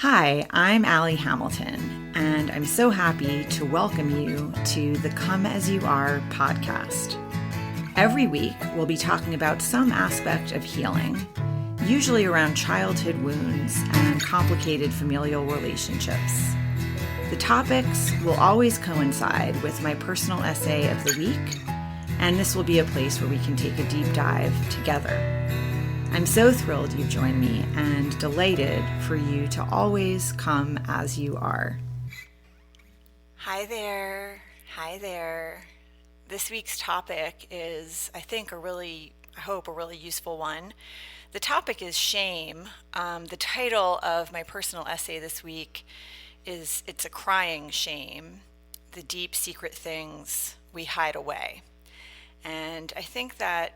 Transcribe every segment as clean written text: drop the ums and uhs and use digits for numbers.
Hi, I'm Allie Hamilton, and I'm so happy to welcome you to the Come As You Are podcast. Every week, we'll be talking about some aspect of healing, usually around childhood wounds and complicated familial relationships. The topics will always coincide with my personal essay of the week, and this will be a place where we can take a deep dive together. I'm so thrilled you've joined me and delighted for you to always come as you are. Hi there. Hi there. This week's topic is, I hope, a really useful one. The topic is shame. The title of my personal essay this week is It's a Crying Shame, the Deep Secret Things We Hide Away. And I think that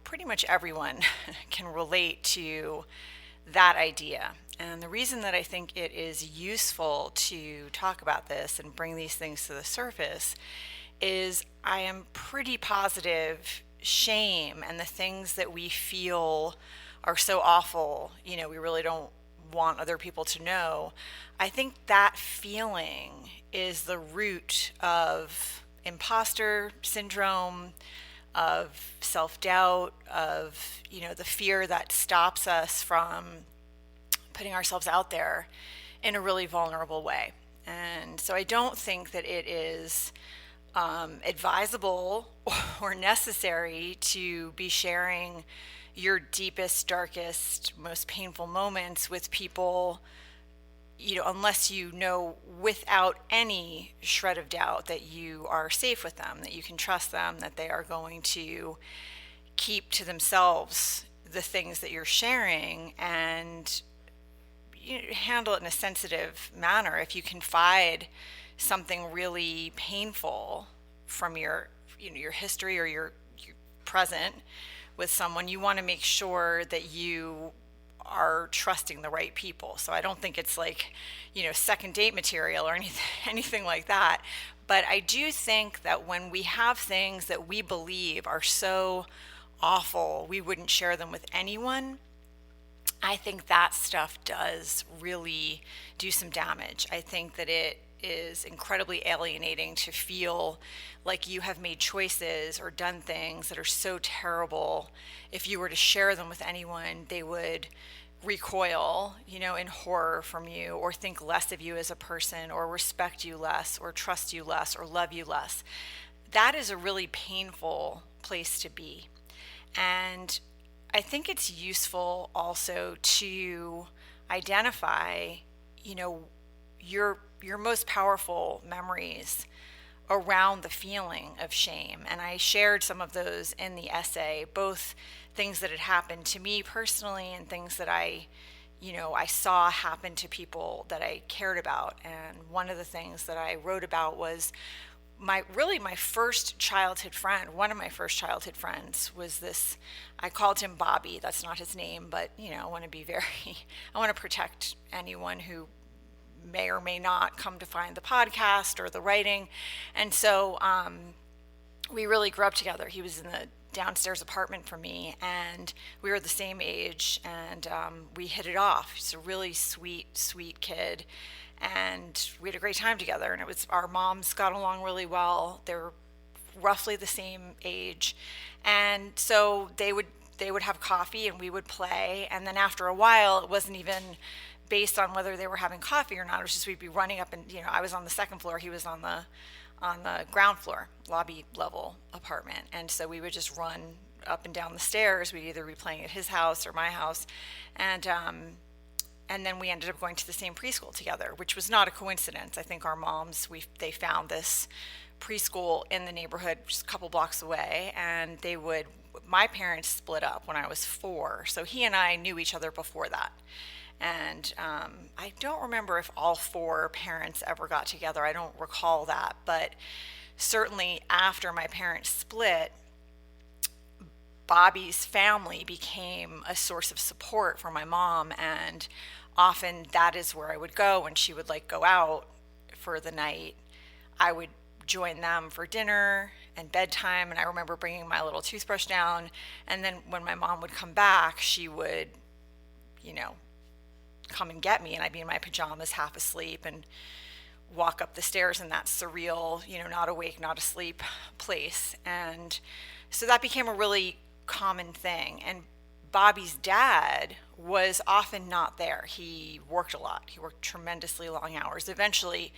pretty much everyone can relate to that idea. And the reason that I think it is useful to talk about this and bring these things to the surface is I am pretty positive shame and the things that we feel are so awful, we really don't want other people to know. I think that feeling is the root of imposter syndrome, of self-doubt, of the fear that stops us from putting ourselves out there in a really vulnerable way. And so I don't think that it is advisable or necessary to be sharing your deepest, darkest, most painful moments with people, unless you know without any shred of doubt that you are safe with them, that you can trust them, that they are going to keep to themselves the things that you're sharing and handle it in a sensitive manner. If you confide something really painful from your history or your present with someone, you want to make sure that you are trusting the right people. So I don't think it's like, second date material or anything like that. But I do think that when we have things that we believe are so awful, we wouldn't share them with anyone. I think that stuff does really do some damage. I think that it is incredibly alienating to feel like you have made choices or done things that are so terrible. If you were to share them with anyone, they would recoil, in horror from you, or think less of you as a person, or respect you less, or trust you less, or love you less. That is a really painful place to be. And I think it's useful also to identify, your most powerful memories around the feeling of shame. And I shared some of those in the essay, both things that had happened to me personally and things that I saw happen to people that I cared about. And one of the things that I wrote about was my first childhood friend. One of my first childhood friends was this, I called him Bobby. That's not his name, but I want to protect anyone who may or may not come to find the podcast or the writing. And so we really grew up together. He was in the downstairs apartment from me, and we were the same age, and we hit it off. He's a really sweet kid, and we had a great time together. And it was, our moms got along really well. They're roughly the same age, and so they would have coffee and we would play. And then after a while, it wasn't even based on whether they were having coffee or not. It was just we'd be running up, and I was on the second floor, he was on the ground floor, lobby level apartment. And so we would just run up and down the stairs. We'd either be playing at his house or my house. And then we ended up going to the same preschool together, which was not a coincidence. I think our moms, they found this preschool in the neighborhood just a couple blocks away, and my parents split up when I was 4. So he and I knew each other before that. And I don't remember if all 4 parents ever got together. I don't recall that. But certainly after my parents split, Bobby's family became a source of support for my mom. And often that is where I would go when she would go out for the night. I would join them for dinner and bedtime. And I remember bringing my little toothbrush down. And then when my mom would come back, she would, come and get me, and I'd be in my pajamas, half asleep, and walk up the stairs in that surreal, not awake, not asleep place. And so that became a really common thing. And Bobby's dad was often not there. He worked a lot. He worked tremendously long hours. Eventually,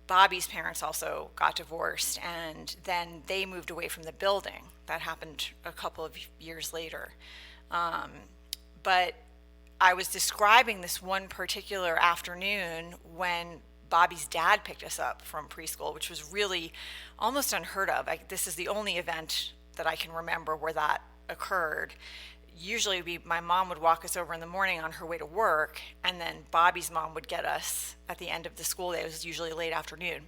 Bobby's parents also got divorced, and then they moved away from the building. That happened a couple of years later. But I was describing this one particular afternoon when Bobby's dad picked us up from preschool, which was really almost unheard of. This is the only event that I can remember where that occurred. Usually my mom would walk us over in the morning on her way to work, and then Bobby's mom would get us at the end of the school day. It was usually late afternoon,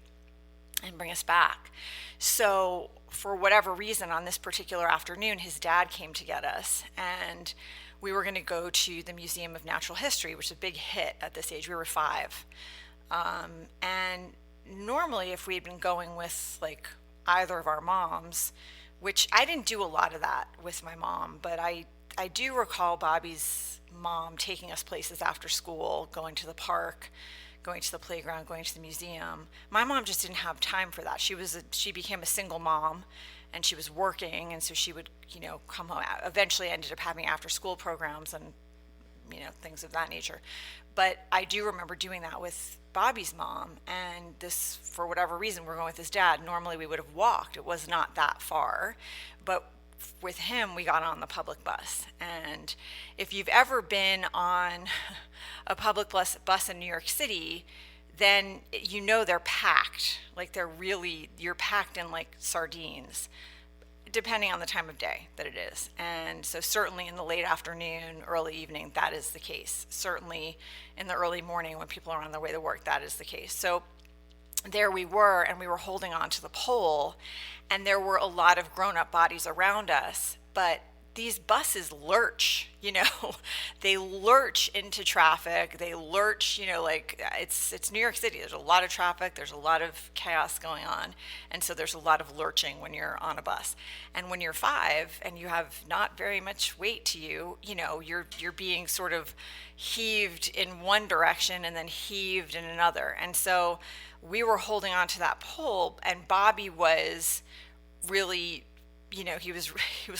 and bring us back. So for whatever reason, on this particular afternoon, his dad came to get us, and we were going to go to the Museum of Natural History, which is a big hit at this age. We were 5. And normally if we had been going with like either of our moms, which I didn't do a lot of that with my mom, but I do recall Bobby's mom taking us places after school, going to the park, going to the playground, going to the museum. My mom just didn't have time for that. She became a single mom, and she was working, and so she would, come home. Eventually ended up having after school programs and, things of that nature. But I do remember doing that with Bobby's mom, and this, for whatever reason, we're going with his dad. Normally we would have walked. It was not that far, but with him, we got on the public bus. And if you've ever been on a public bus in New York City, then they're packed. Like you're packed in like sardines, depending on the time of day that it is. And so certainly in the late afternoon, early evening, that is the case. Certainly in the early morning when people are on their way to work, that is the case. So there we were, and we were holding on to the pole, and there were a lot of grown-up bodies around us, but these buses lurch, they lurch into traffic. They lurch, like it's New York City. There's a lot of traffic. There's a lot of chaos going on. And so there's a lot of lurching when you're on a bus. And when you're 5 and you have not very much weight to you, you're being sort of heaved in one direction and then heaved in another. And so we were holding on to that pole, and Bobby was really, he was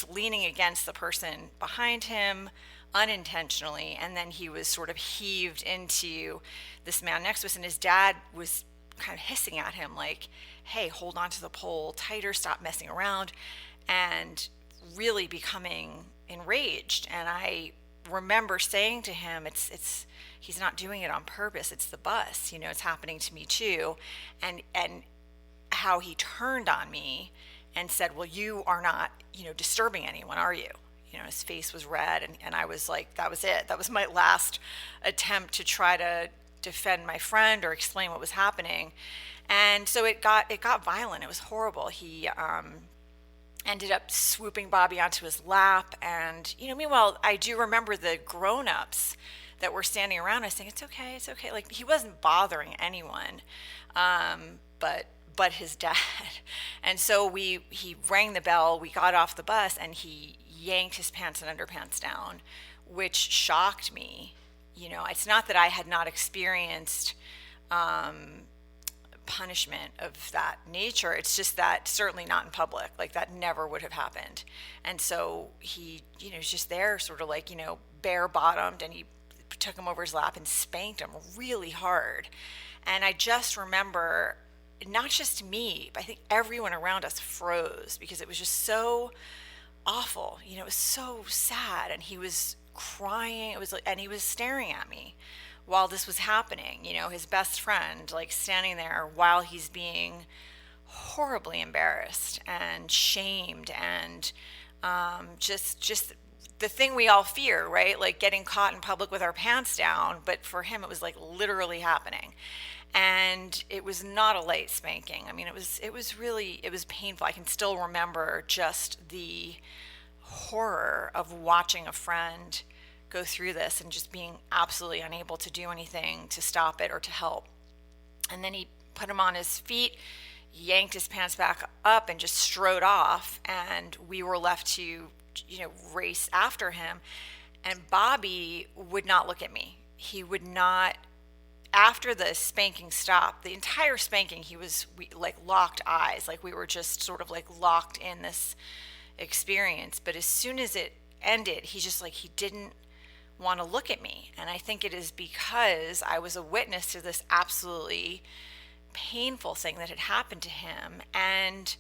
leaning against the person behind him unintentionally, and then he was sort of heaved into this man next to us, and his dad was kind of hissing at him like, hey, hold on to the pole tighter, stop messing around, and really becoming enraged. And I remember saying to him, it's he's not doing it on purpose, it's the bus, it's happening to me too. And how he turned on me and said, well, you are not, disturbing anyone, are you? His face was red, and I was like, that was it. That was my last attempt to try to defend my friend or explain what was happening. And so it got violent. It was horrible. He ended up swooping Bobby onto his lap, and meanwhile, I do remember the grown-ups that were standing around us saying, it's okay. Like, he wasn't bothering anyone, but his dad. And so he rang the bell, we got off the bus, and he yanked his pants and underpants down, which shocked me. It's not that I had not experienced punishment of that nature. It's just that certainly not in public. Like, that never would have happened. And so he, was just there sort of like, bare bottomed, and he took him over his lap and spanked him really hard. And I just remember, not just me, but I think everyone around us froze, because it was just so awful. It was so sad, and he was crying. It was like, and he was staring at me while this was happening. His best friend, like, standing there while he's being horribly embarrassed and shamed, and just the thing we all fear, right? Like, getting caught in public with our pants down. But for him, it was like literally happening. And it was not a light spanking. I mean, it was painful. I can still remember just the horror of watching a friend go through this and just being absolutely unable to do anything to stop it or to help. And then he put him on his feet, yanked his pants back up, and just strode off. And we were left to, race after him. And Bobby would not look at me. he would not, after the spanking stopped, the entire spanking, we like locked eyes, like we were just sort of like locked in this experience. But as soon as it ended, he just like, he didn't want to look at me. And I think it is because I was a witness to this absolutely painful thing that had happened to him. And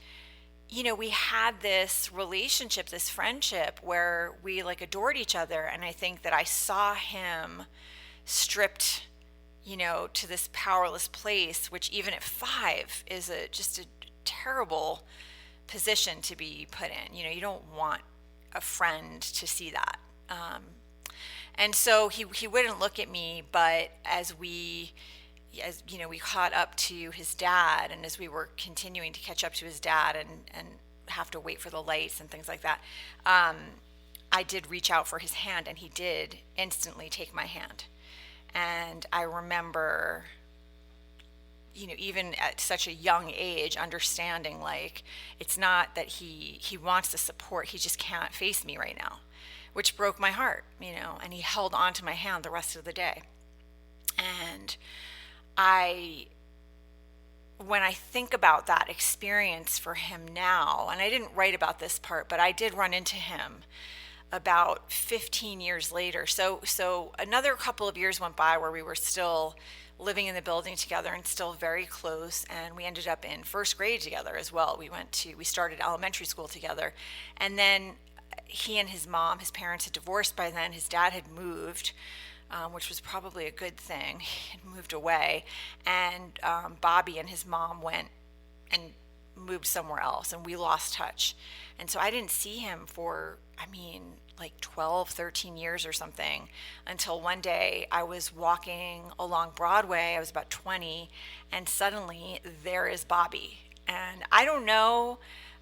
we had this relationship, this friendship where we like adored each other. And I think that I saw him stripped, to this powerless place, which even at 5 is just a terrible position to be put in. You don't want a friend to see that. And so he wouldn't look at me, but as we caught up to his dad, and as we were continuing to catch up to his dad and have to wait for the lights and things like that, I did reach out for his hand, and he did instantly take my hand. And I remember, even at such a young age, understanding like it's not that he wants the support, he just can't face me right now, which broke my heart, and he held on to my hand the rest of the day. And when I think about that experience for him now, and I didn't write about this part, but I did run into him about 15 years later. So another couple of years went by where we were still living in the building together and still very close. And we ended up in first grade together as well. We started elementary school together. And then he and his mom, his parents had divorced by then. His dad had moved, which was probably a good thing. He had moved away. And Bobby and his mom went and moved somewhere else, and we lost touch. And so I didn't see him for, like 12, 13 years or something, until one day I was walking along Broadway. I was about 20, and suddenly there is Bobby. And I don't know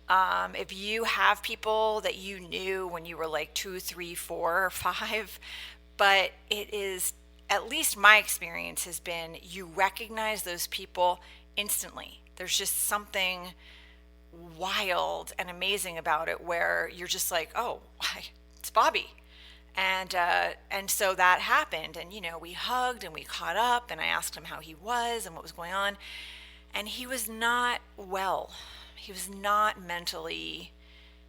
if you have people that you knew when you were like 2, 3, 4, or 5, but it is, at least my experience has been, you recognize those people instantly. There's just something wild and amazing about it where you're just like, oh, it's Bobby. And so that happened, and we hugged and we caught up, and I asked him how he was and what was going on, and he was not well. He was not mentally,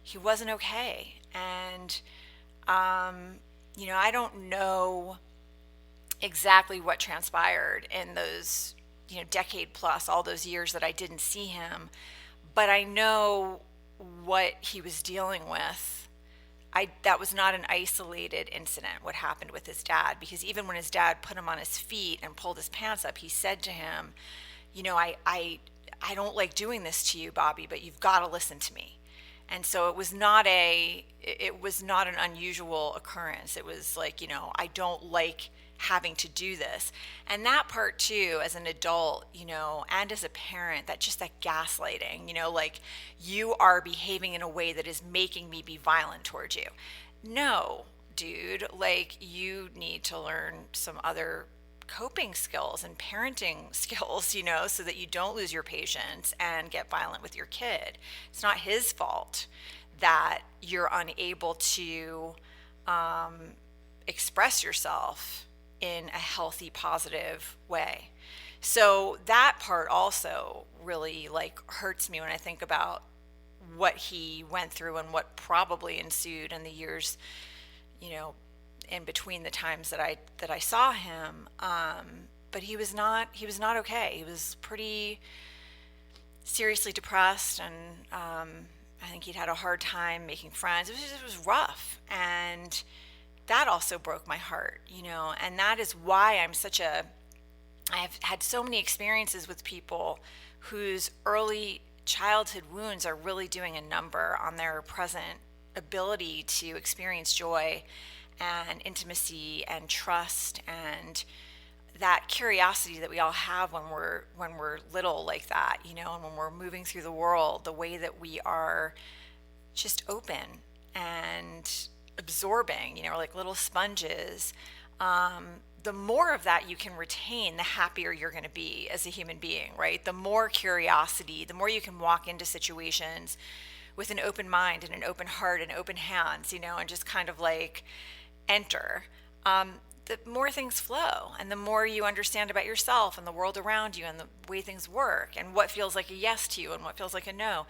he wasn't okay. And I don't know exactly what transpired in those decade plus, all those years that I didn't see him, but I know what he was dealing with. That was not an isolated incident, what happened with his dad, because even when his dad put him on his feet and pulled his pants up, he said to him, I don't like doing this to you, Bobby, but you've got to listen to me. And so it was not an unusual occurrence. It was like, I don't like having to do this. And that part too, as an adult, and as a parent, that gaslighting, like, you are behaving in a way that is making me be violent towards you. No, dude, like, you need to learn some other coping skills and parenting skills, so that you don't lose your patience and get violent with your kid. It's not his fault that you're unable to express yourself in a healthy, positive way. So that part also really like hurts me when I think about what he went through and what probably ensued in the years, in between the times that I saw him. But he was not okay. He was pretty seriously depressed, and I think he'd had a hard time making friends. It was rough, and that also broke my heart, and that is why I have had so many experiences with people whose early childhood wounds are really doing a number on their present ability to experience joy and intimacy and trust and that curiosity that we all have when we're little like that, and when we're moving through the world, the way that we are just open and absorbing, we're like little sponges. The more of that you can retain, the happier you're going to be as a human being, right? The more curiosity, the more you can walk into situations with an open mind and an open heart and open hands, and just kind of like enter. the more things flow, and the more you understand about yourself and the world around you and the way things work and what feels like a yes to you and what feels like a no.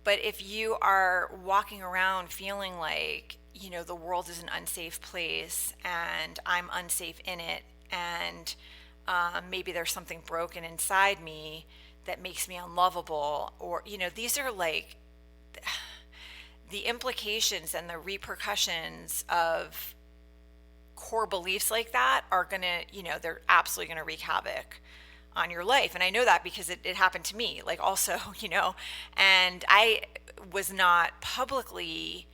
But if you are walking around feeling like, the world is an unsafe place and I'm unsafe in it, and maybe there's something broken inside me that makes me unlovable, or, these are like the implications and the repercussions of core beliefs like that are going to, they're absolutely going to wreak havoc on your life. And I know that because it happened to me, like also, and I was not publicly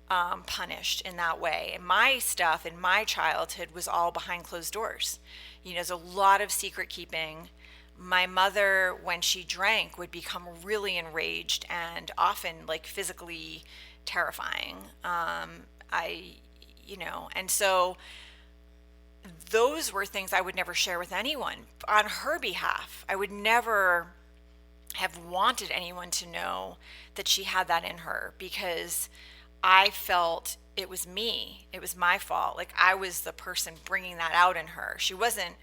punished in that way. And my stuff in my childhood was all behind closed doors. There's a lot of secret keeping. My mother, when she drank, would become really enraged and often like physically terrifying. And so those were things I would never share with anyone on her behalf. I would never have wanted anyone to know that she had that in her, because I felt it was me. It was my fault. Like I was the person bringing that out in her. She wasn't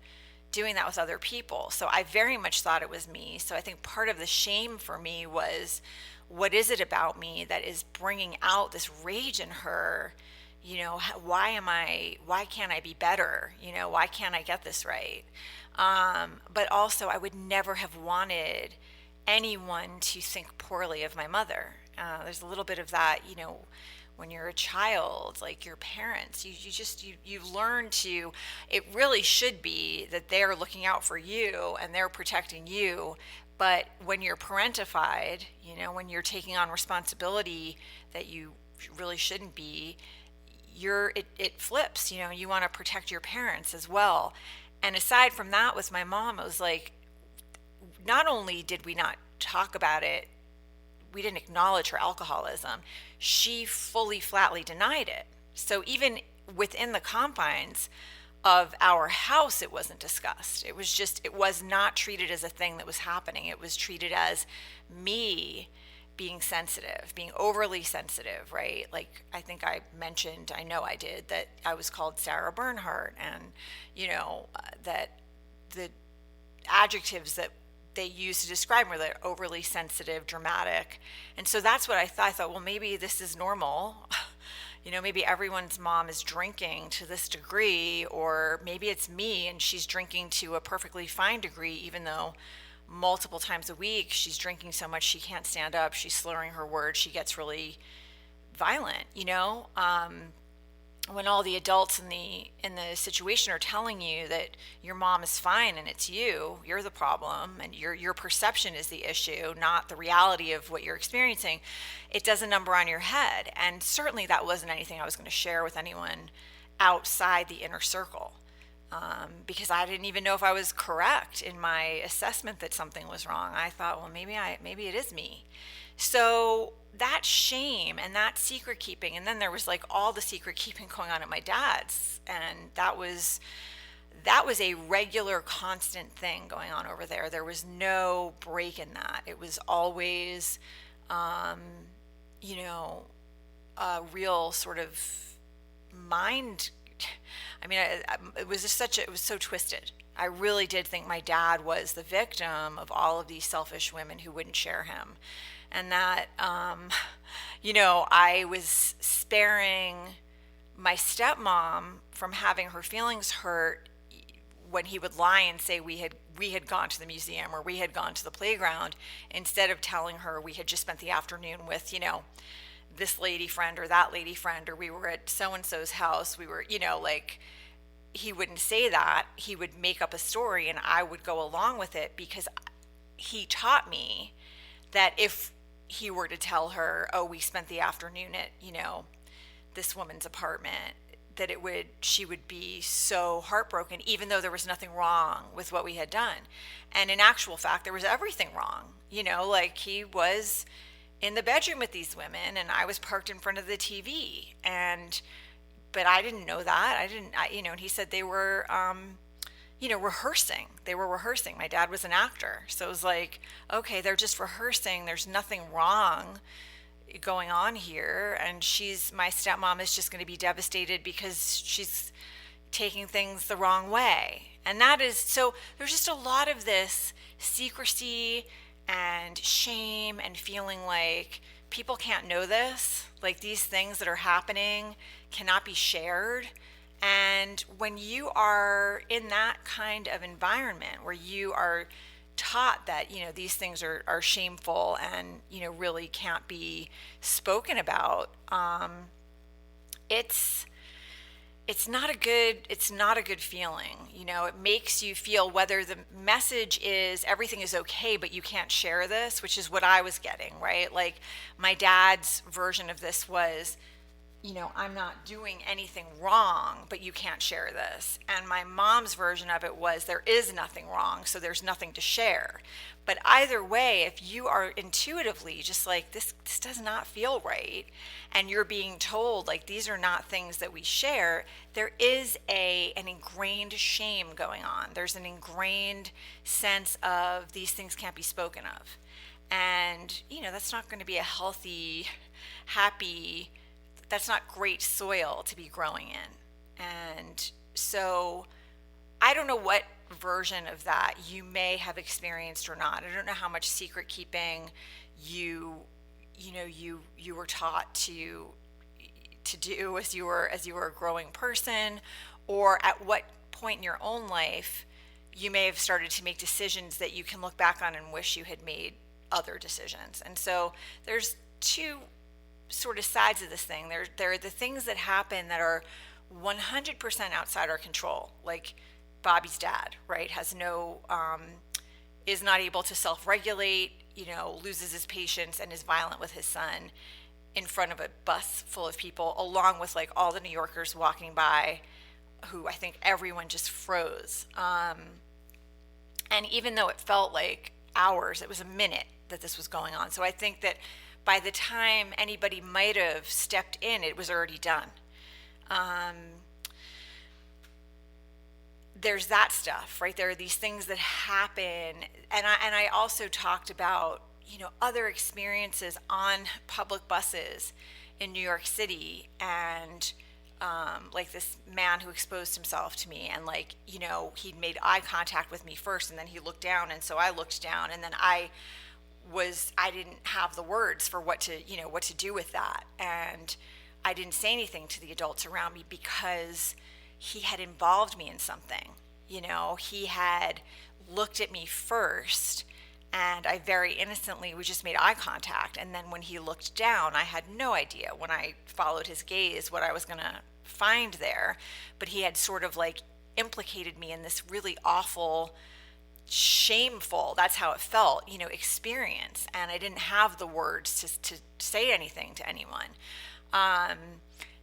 doing that with other people. So I very much thought it was me. So I think part of the shame for me was, what is it about me that is bringing out this rage in her? Why can't I be better? Why can't I get this right? But also I would never have wanted anyone to think poorly of my mother. There's a little bit of that, when you're a child, like your parents, you learn to, it really should be that they're looking out for you and they're protecting you. But when you're parentified, when you're taking on responsibility that you really shouldn't be, it flips. You want to protect your parents as well. And aside from that, with my mom, it was like, not only did we not talk about it, we didn't acknowledge her alcoholism, she fully flatly denied it. So even within the confines of our house, it wasn't discussed. It was not treated as a thing that was happening. It was treated as me being sensitive, being overly sensitive, right? Like I think I mentioned, I know I did, that I was called Sarah Bernhardt, and that the adjectives that they used to describe me were that overly sensitive, dramatic. And so that's what I thought. I thought, well, maybe this is normal. Maybe everyone's mom is drinking to this degree, or maybe it's me and she's drinking to a perfectly fine degree, even though multiple times a week she's drinking so much she can't stand up, she's slurring her words, she gets really violent. When all the adults in the situation are telling you that your mom is fine and it's you're the problem, and your perception is the issue, not the reality of what you're experiencing, it does a number on your head. And certainly that wasn't anything I was going to share with anyone outside the inner circle, because I didn't even know if I was correct in my assessment that something was wrong. I thought, well, maybe it is me. So that shame and that secret keeping, and then there was like all the secret keeping going on at my dad's, and that was a regular, constant thing going on over there. There was no break in that. It was always, a real sort of mind. I mean, it was so twisted. I really did think my dad was the victim of all of these selfish women who wouldn't share him. And that, I was sparing my stepmom from having her feelings hurt when he would lie and say we had gone to the museum or we had gone to the playground, instead of telling her we had just spent the afternoon with, this lady friend or that lady friend, or we were at so-and-so's house. We were, like, he wouldn't say that. He would make up a story and I would go along with it, because he taught me that if he were to tell her, oh, we spent the afternoon at, this woman's apartment, that she would be so heartbroken, even though there was nothing wrong with what we had done. And in actual fact, there was everything wrong. Like he was in the bedroom with these women and I was parked in front of the TV, but I didn't know that. And he said they were, rehearsing. They were rehearsing. My dad was an actor. So it was like, okay, they're just rehearsing. There's nothing wrong going on here. And my stepmom is just going to be devastated because she's taking things the wrong way. And that is so there's just a lot of this secrecy and shame and feeling like people can't know this, like these things that are happening cannot be shared. And when you are in that kind of environment where you are taught that, these things are shameful and, really can't be spoken about, it's not a good feeling. It makes you feel, whether the message is everything is okay but you can't share this, which is what I was getting, right? Like my dad's version of this was, I'm not doing anything wrong but you can't share this, and my mom's version of it was there is nothing wrong so there's nothing to share. But either way, if you are intuitively just like this does not feel right, and you're being told like these are not things that we share, there is an ingrained shame going on. There's an ingrained sense of these things can't be spoken of, and that's not going to be a healthy, happy, that's not great soil to be growing in. And so I don't know what version of that you may have experienced or not. I don't know how much secret keeping you were taught to do as you were a growing person, or at what point in your own life you may have started to make decisions that you can look back on and wish you had made other decisions. And so there's two sort of sides of this thing. There are the things that happen that are 100% outside our control, like Bobby's dad, right, is not able to self-regulate, loses his patience and is violent with his son in front of a bus full of people, along with like all the New Yorkers walking by, who I think everyone just froze. And even though it felt like hours, it was a minute that this was going on. So I think that by the time anybody might have stepped in, it was already done. There's that stuff, right? There are these things that happen. And I also talked about, other experiences on public buses in New York City, and like this man who exposed himself to me, and like, he'd made eye contact with me first, and then he looked down, and so I looked down, and then I didn't have the words for what to do with that. And I didn't say anything to the adults around me because he had involved me in something. He had looked at me first, and I very innocently, we just made eye contact. And then when he looked down, I had no idea, when I followed his gaze, what I was going to find there. But he had sort of like implicated me in this really awful, shameful, that's how it felt, experience. And I didn't have the words to say anything to anyone.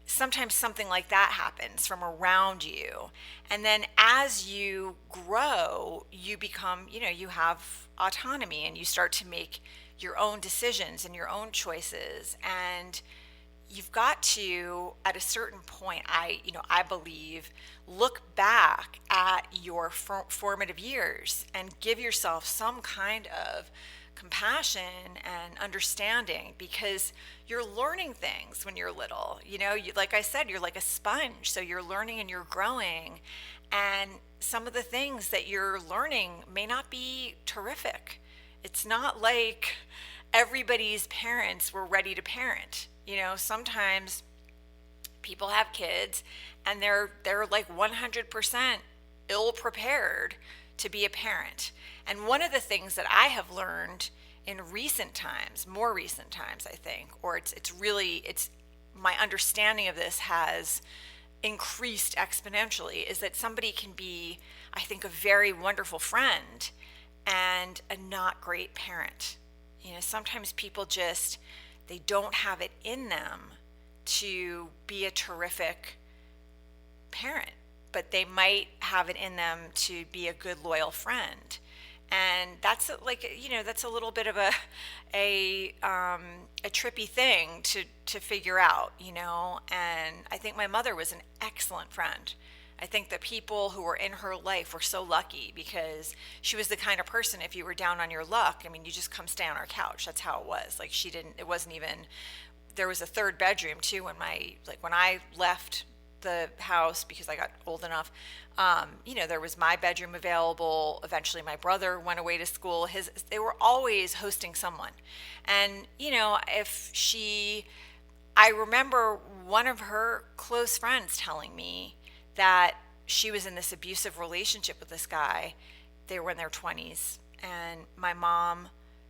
Sometimes something like that happens from around you. And then as you grow, you become, you have autonomy, and you start to make your own decisions and your own choices. And you've got to, at a certain point, I believe, look back at your formative years and give yourself some kind of compassion and understanding, because you're learning things when you're little. Like I said, you're like a sponge, so you're learning and you're growing, and some of the things that you're learning may not be terrific. It's not like everybody's parents were ready to parent. Sometimes people have kids and they're like 100% ill prepared to be a parent. And one of the things that I have learned in more recent times, I think, or it's my understanding of this has increased exponentially, is that somebody can be, I think, a very wonderful friend and a not great parent. Sometimes people they don't have it in them to be a terrific parent, but they might have it in them to be a good, loyal friend. And that's that's a little bit of a trippy thing to figure out, and I think my mother was an excellent friend. I think the people who were in her life were so lucky, because she was the kind of person, if you were down on your luck, you just come stay on our couch. That's how it was. Like, it wasn't even, there was a third bedroom too when I left the house because I got old enough. There was my bedroom available. Eventually, my brother went away to school. They were always hosting someone, and I remember one of her close friends telling me that she was in this abusive relationship with this guy. They were in their 20s, and my mom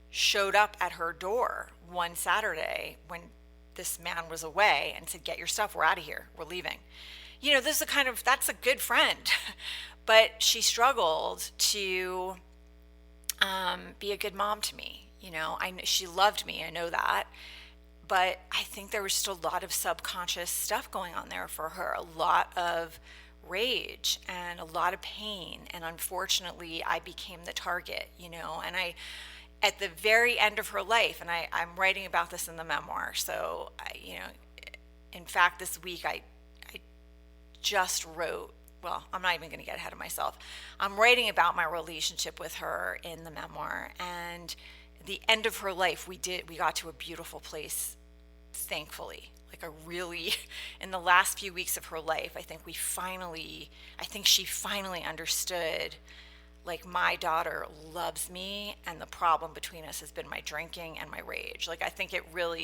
showed up at her door one Saturday when this man was away and said, "Get your stuff, we're out of here, we're leaving." That's a good friend. But she struggled to be a good mom to me. She loved me, I know that. But I think there was just a lot of subconscious stuff going on there for her, a lot of rage and a lot of pain. And unfortunately, I became the target, and at the very end of her life, and I'm writing about this in the memoir. So, in fact, this week I just wrote, well, I'm not even going to get ahead of myself. I'm writing about my relationship with her in the memoir. And the end of her life, we got to a beautiful place, thankfully. In the last few weeks of her life, I think she finally understood, my daughter loves me, and the problem between us has been my drinking and my rage. I think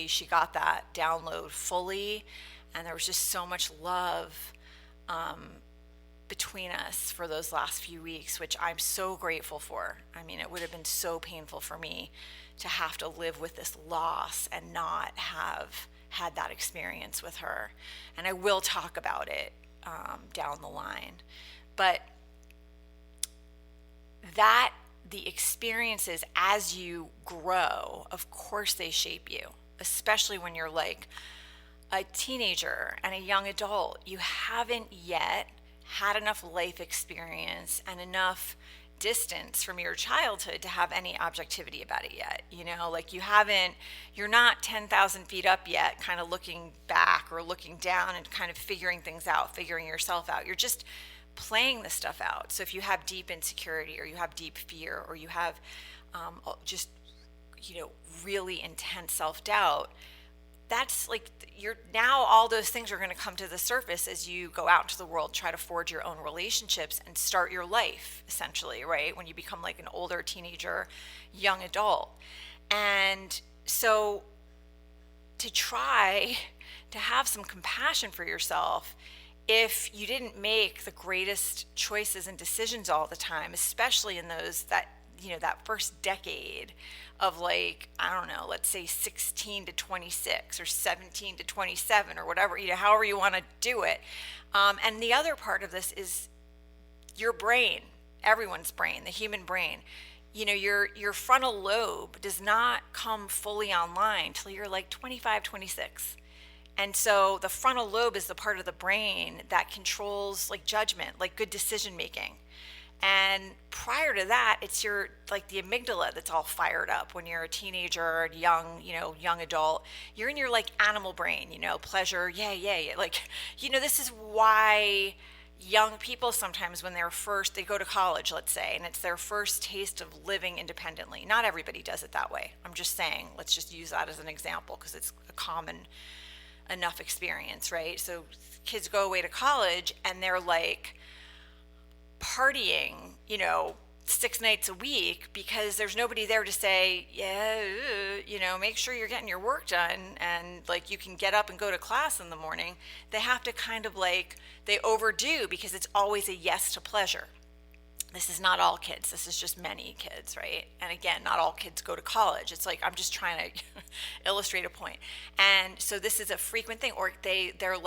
she got that download fully, and there was just so much love between us for those last few weeks, which I'm so grateful for. I mean, it would have been so painful for me to have to live with this loss and not have had that experience with her. And I will talk about it down the line. But the experiences as you grow, of course they shape you, especially when you're a teenager and a young adult. You haven't yet had enough life experience and enough distance from your childhood to have any objectivity about it yet. You're not 10,000 feet up yet, kind of looking back or looking down and kind of figuring things out, figuring yourself out. You're just playing this stuff out. So if you have deep insecurity, or you have deep fear, or you have really intense self-doubt, that's you're now, all those things are going to come to the surface as you go out into the world, try to forge your own relationships and start your life, essentially, right? When you become an older teenager, young adult. And so to try to have some compassion for yourself, if you didn't make the greatest choices and decisions all the time, especially in that first decade of I don't know, let's say 16 to 26 or 17 to 27 or whatever, however you want to do it. And the other part of this is your brain, everyone's brain, the human brain. Your frontal lobe does not come fully online till you're 25, 26. And so the frontal lobe is the part of the brain that controls judgment, good decision making. And prior to that, it's your the amygdala that's all fired up when you're a teenager or young adult. You're in your animal brain, pleasure, yeah. This is why young people sometimes, when they go to college, let's say, and it's their first taste of living independently. Not everybody does it that way. I'm just saying, let's just use that as an example because it's a common enough experience, right? So kids go away to college and they're partying, 6 nights a week because there's nobody there to say, make sure you're getting your work done and you can get up and go to class in the morning. They have to kind of they overdo because it's always a yes to pleasure. This is not all kids. This is just many kids, right? And again, not all kids go to college. It's I'm just trying to illustrate a point. And so this is a frequent thing. Or they're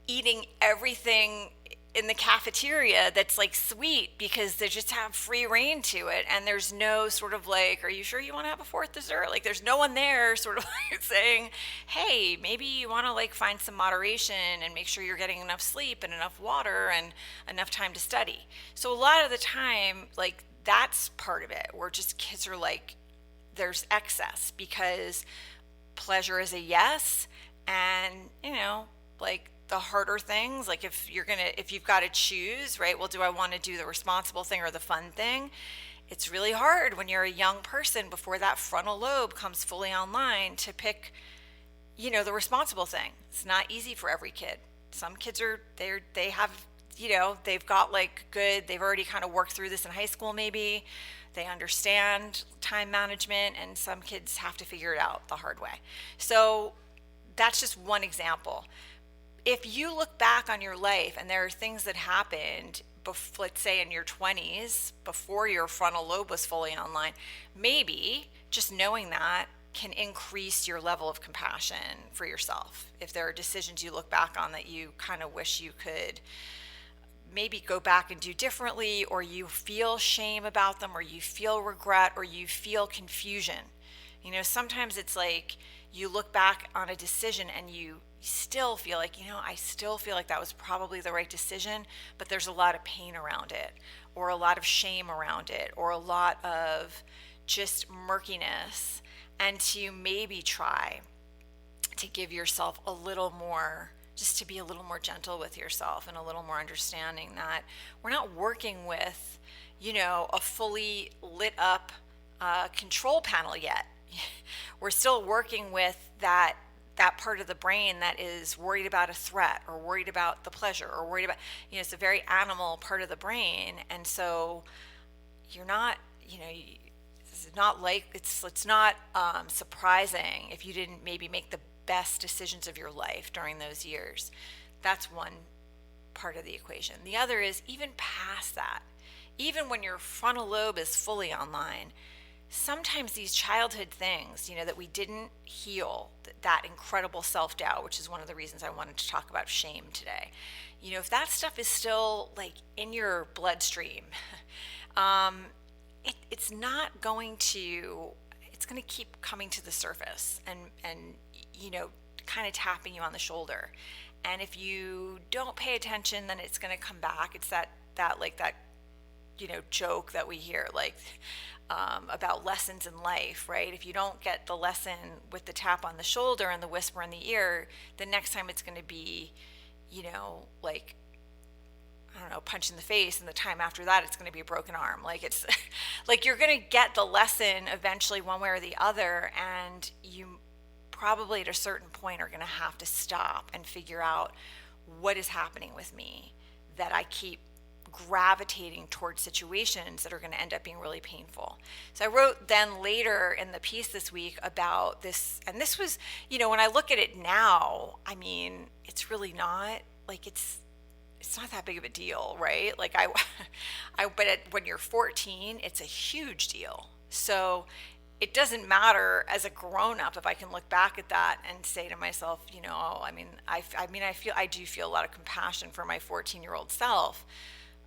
eating everything in the cafeteria that's sweet because they just have free reign to it, and there's no sort of are you sure you want to have a fourth dessert? There's no one there sort of saying, hey, maybe you want to find some moderation and make sure you're getting enough sleep and enough water and enough time to study. So a lot of the time, that's part of it, where just kids are there's excess because pleasure is a yes, and the harder things, if you've got to choose, right? Well, do I want to do the responsible thing or the fun thing? It's really hard when you're a young person before that frontal lobe comes fully online to pick, the responsible thing. It's not easy for every kid. some kids they have, they've got like good, they've already kind of worked through this in high school maybe. They understand time management, and some kids have to figure it out the hard way. So that's just one example. If you look back on your life and there are things that happened, let's say in your 20s, before your frontal lobe was fully online, maybe just knowing that can increase your level of compassion for yourself. If there are decisions you look back on that you kind of wish you could maybe go back and do differently, or you feel shame about them, or you feel regret, or you feel confusion. Sometimes it's like you look back on a decision and you still feel like, I still feel like that was probably the right decision, but there's a lot of pain around it, or a lot of shame around it, or a lot of just murkiness. And to maybe try to give yourself a little more, just to be a little more gentle with yourself and a little more understanding that we're not working with, a fully lit up control panel yet. We're still working with that part of the brain that is worried about a threat, or worried about the pleasure, or worried about, it's a very animal part of the brain. And so you're not, it's not like, it's not surprising if you didn't maybe make the best decisions of your life during those years. That's one part of the equation. The other is, even past that, even when your frontal lobe is fully online, sometimes these childhood things, that we didn't heal, that incredible self-doubt, which is one of the reasons I wanted to talk about shame today. If that stuff is still like in your bloodstream, it's not going to, it's going to keep coming to the surface and kind of tapping you on the shoulder. And if you don't pay attention, then it's going to come back. It's that joke that we hear, like, about lessons in life, right? If you don't get the lesson with the tap on the shoulder and the whisper in the ear, the next time it's going to be, like, I don't know, punch in the face, and the time after that it's going to be a broken arm. Like, it's like you're going to get the lesson eventually one way or the other, and you probably at a certain point are going to have to stop and figure out what is happening with me that I keep gravitating towards situations that are going to end up being really painful. So I wrote then later in the piece this week about this, and this was, when I look at it now, I mean, it's really not like it's not that big of a deal, right? Like when you're 14, it's a huge deal. So it doesn't matter as a grown-up if I can look back at that and say to myself, I do feel a lot of compassion for my 14-year-old self,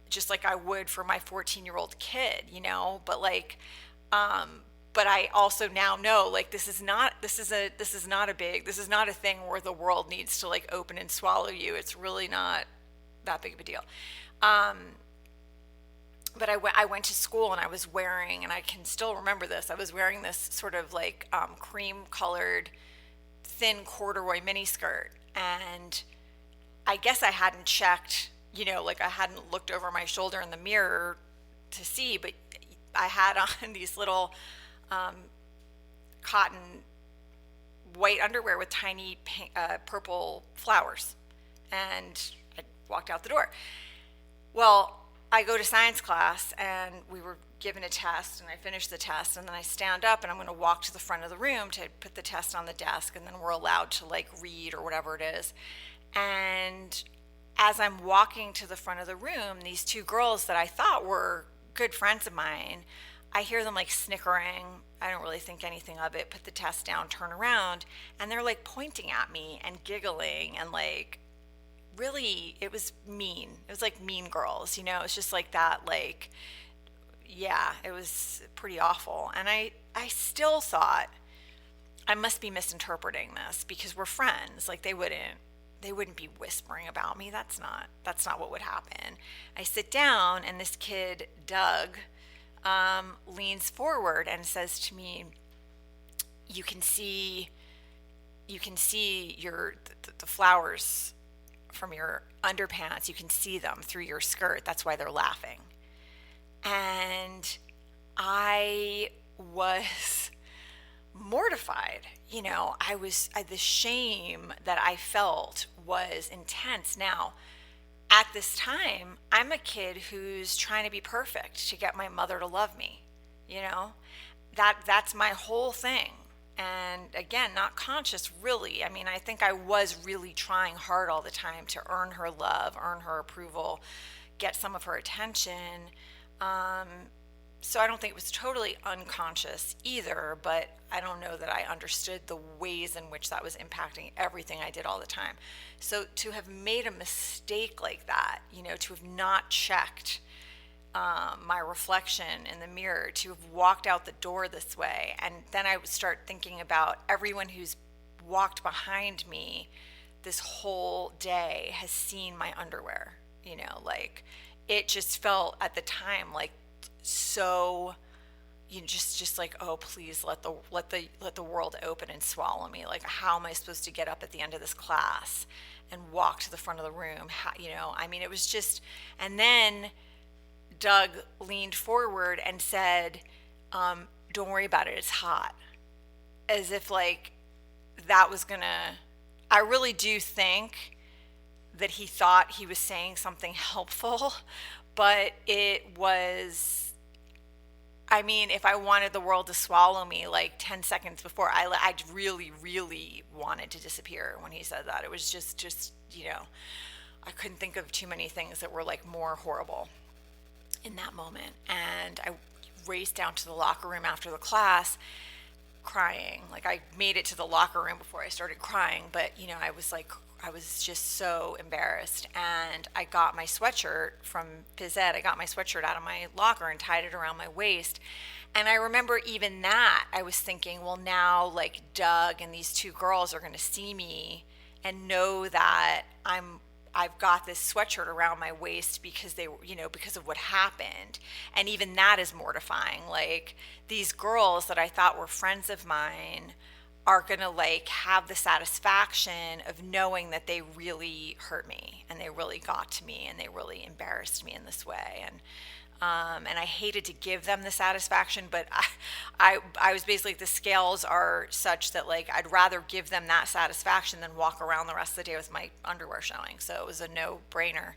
just like I would for my 14-year-old kid, but but I also now know, like, this is not a thing where the world needs to like open and swallow you. It's really not that big of a deal. But I went to school and I was wearing, and I can still remember this, I was wearing this sort of like cream colored thin corduroy miniskirt, and I guess I hadn't checked, like I hadn't looked over my shoulder in the mirror to see, but I had on these little cotton white underwear with tiny purple flowers, and I walked out the door. Well, I go to science class and we were given a test, and I finished the test, and then I stand up and I'm going to walk to the front of the room to put the test on the desk, and then we're allowed to like read or whatever it is. And as I'm walking to the front of the room, these two girls that I thought were good friends of mine, I hear them like snickering. I don't really think anything of it, put the test down, turn around, and they're like pointing at me and giggling, and like, really, it was mean. It was like Mean Girls, it was just like that, like, yeah, it was pretty awful. And I still thought, I must be misinterpreting this because we're friends. Like, they wouldn't be whispering about me. That's not what would happen. I sit down, and this kid, Doug, leans forward and says to me, you can see the flowers from your underpants. You can see them through your skirt. That's why they're laughing. And I was mortified. The shame that I felt was intense. Now, at this time, I'm a kid who's trying to be perfect to get my mother to love me. You know, that's my whole thing. And again, not conscious really. I mean, I think I was really trying hard all the time to earn her love, earn her approval, get some of her attention. Um, so I don't think it was totally unconscious either, but I don't know that I understood the ways in which that was impacting everything I did all the time. So to have made a mistake like that, to have not checked my reflection in the mirror, to have walked out the door this way, and then I would start thinking about everyone who's walked behind me this whole day has seen my underwear. Like it just felt at the time like so just like, oh please let the world open and swallow me. Like, how am I supposed to get up at the end of this class and walk to the front of the room? I mean, it was just. And then Doug leaned forward and said, don't worry about it, it's hot. As if like that was gonna. I really do think that he thought he was saying something helpful, but it was. I mean, if I wanted the world to swallow me like 10 seconds before, I really, really wanted to disappear when he said that. It was just, I couldn't think of too many things that were like more horrible in that moment. And I raced down to the locker room after the class crying. Like, I made it to the locker room before I started crying, but I was just so embarrassed. And I got my sweatshirt from phys ed. I got my sweatshirt out of my locker and tied it around my waist. And I remember even that, I was thinking, well, now like Doug and these two girls are going to see me and know that I've got this sweatshirt around my waist because because of what happened. And even that is mortifying. Like, these girls that I thought were friends of mine are going to like have the satisfaction of knowing that they really hurt me and they really got to me and they really embarrassed me in this way. And I hated to give them the satisfaction, but I was basically, the scales are such that like I'd rather give them that satisfaction than walk around the rest of the day with my underwear showing. So it was a no-brainer.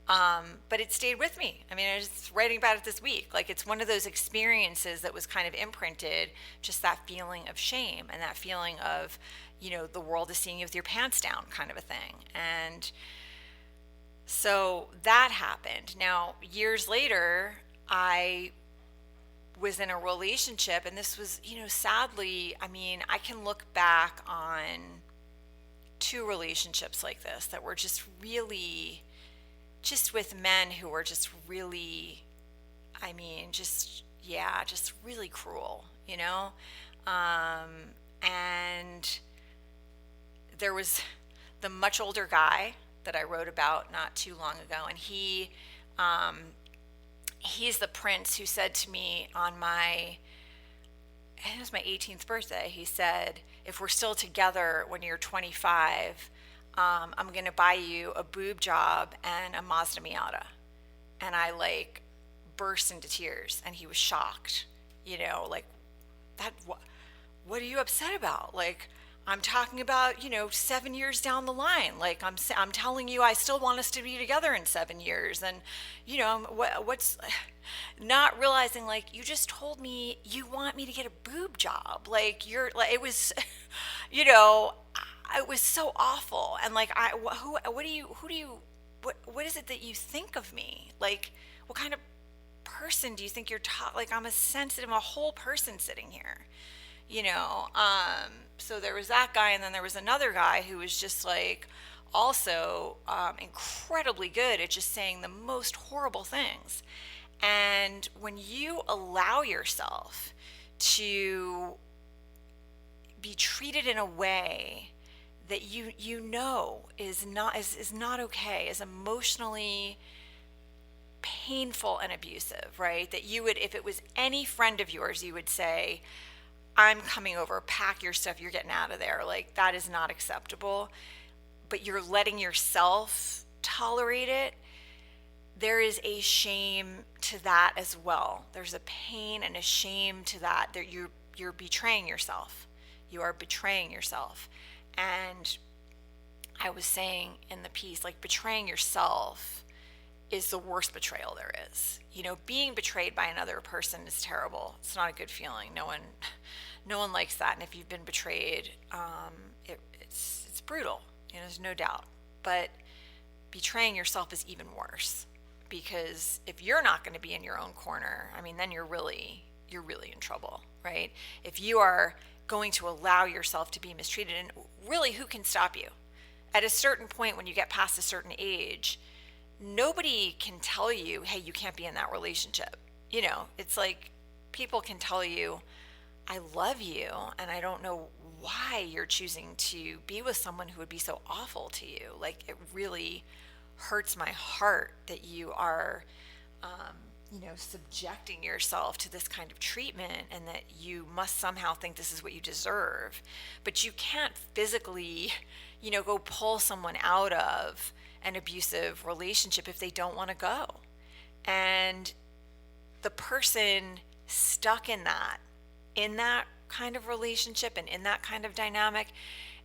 But it stayed with me. I mean, I was writing about it this week. Like, it's one of those experiences that was kind of imprinted, just that feeling of shame and that feeling of, the world is seeing you with your pants down kind of a thing. And so that happened. Now, years later, I was in a relationship, and this was, sadly, I mean, I can look back on 2 relationships like this that were just really, just with men who were just really, I mean, just really cruel, and there was the much older guy that I wrote about not too long ago, and he's the prince who said to me on I think it was my 18th birthday, he said, if we're still together when you're 25, I'm going to buy you a boob job and a Mazda Miata. And I like burst into tears, and he was shocked, like, what are you upset about? Like, I'm talking about, 7 years down the line. Like, I'm telling you, I still want us to be together in 7 years. And, what's not realizing, like, you just told me you want me to get a boob job. Like, it was, it was so awful. And like, what is it that you think of me? Like, what kind of person do you think you're like, I'm a whole person sitting here, so there was that guy, and then there was another guy who was just like also incredibly good at just saying the most horrible things. And when you allow yourself to be treated in a way that is not okay, is emotionally painful and abusive, right? That you would, if it was any friend of yours, you would say, I'm coming over, pack your stuff, you're getting out of there. Like, that is not acceptable. But you're letting yourself tolerate it. There is a shame to that as well. There's a pain and a shame to that. You're betraying yourself. You are betraying yourself. And I was saying in the piece, like betraying yourself is the worst betrayal there is. Being betrayed by another person is terrible. It's not a good feeling. No one likes that. And if you've been betrayed, it's brutal. There's no doubt. But betraying yourself is even worse, because if you're not going to be in your own corner, I mean, then you're really in trouble, right? If you are going to allow yourself to be mistreated, and really, who can stop you? At a certain point, when you get past a certain age, nobody can tell you, hey, you can't be in that relationship. It's like people can tell you, I love you, and I don't know why you're choosing to be with someone who would be so awful to you. Like, it really hurts my heart that you are, subjecting yourself to this kind of treatment, and that you must somehow think this is what you deserve. But you can't physically, go pull someone out of an abusive relationship if they don't want to go. And the person stuck in that kind of relationship and in that kind of dynamic,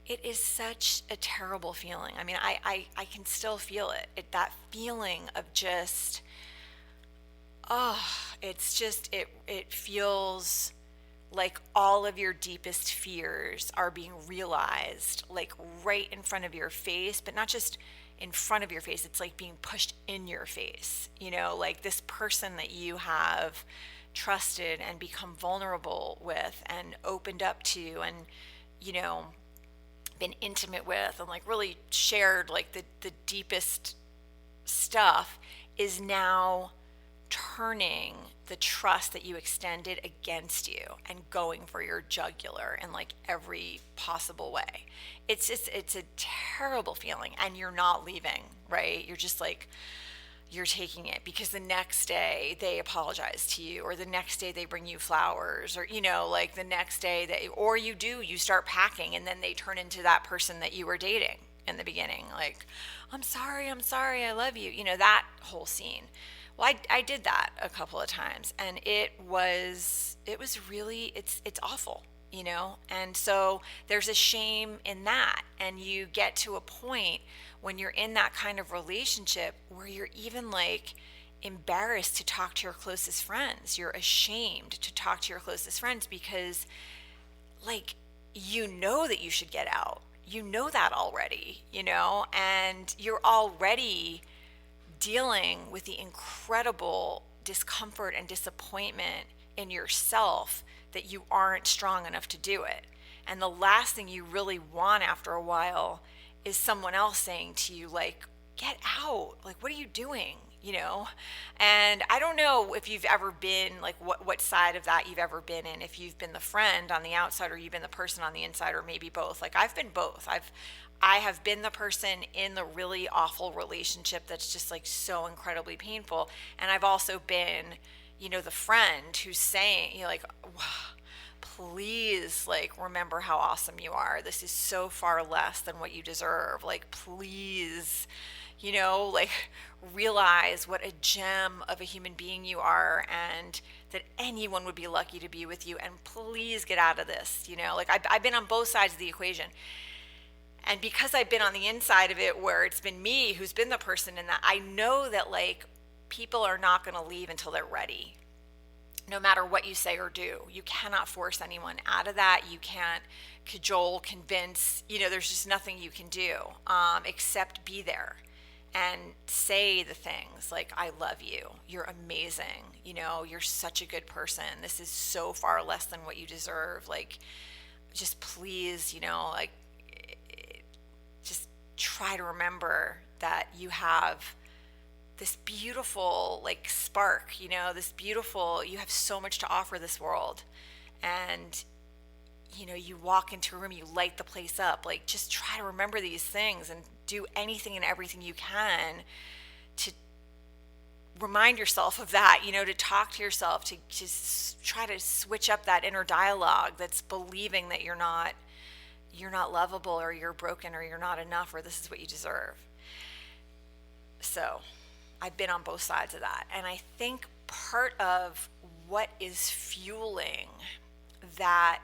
it is such a terrible feeling. I mean, I can still feel it, that feeling of just, it feels like all of your deepest fears are being realized, like right in front of your face, but not just in front of your face. It's like being pushed in your face, like this person that you have trusted and become vulnerable with and opened up to, and, been intimate with, and like really shared like the deepest stuff, is now turning the trust that you extended against you and going for your jugular in like every possible way. It's a terrible feeling, and you're not leaving, right? You're just like, you're taking it, because the next day they apologize to you, or the next day they bring you flowers, or like the next day or you start packing, and then they turn into that person that you were dating in the beginning, like, I'm sorry, I love you, that whole scene. Well, I did that a couple of times, and it was really, it's awful, and so there's a shame in that. And you get to a point when you're in that kind of relationship where you're even like embarrassed to talk to your closest friends. You're ashamed to talk to your closest friends, because like, that you should get out. That already, and you're already dealing with the incredible discomfort and disappointment in yourself that you aren't strong enough to do it. And the last thing you really want after a while is someone else saying to you, like, get out, like, what are you doing? And I don't know if you've ever been like, what side of that you've ever been in, if you've been the friend on the outside or you've been the person on the inside, or maybe both. Like, I've been both. I have been the person in the really awful relationship that's just like so incredibly painful, and I've also been, the friend who's saying, like, please, like, remember how awesome you are. This is so far less than what you deserve. Like, please, like, realize what a gem of a human being you are, and that anyone would be lucky to be with you, and please get out of this. Like, I've been on both sides of the equation. And because I've been on the inside of it, where it's been me who's been the person in that, I know that like, people are not going to leave until they're ready, no matter what you say or do. You cannot force anyone out of that. You can't cajole, convince, there's just nothing you can do, except be there and say the things like, I love you, you're amazing, you're such a good person, this is so far less than what you deserve, like, just please, like, just try to remember that you have this beautiful like spark, you have so much to offer this world. And you walk into a room, you light the place up. Like, just try to remember these things and do anything and everything you can to remind yourself of that, to talk to yourself, to just try to switch up that inner dialogue that's believing that you're not lovable, or you're broken, or you're not enough, or this is what you deserve. So I've been on both sides of that. And I think part of what is fueling that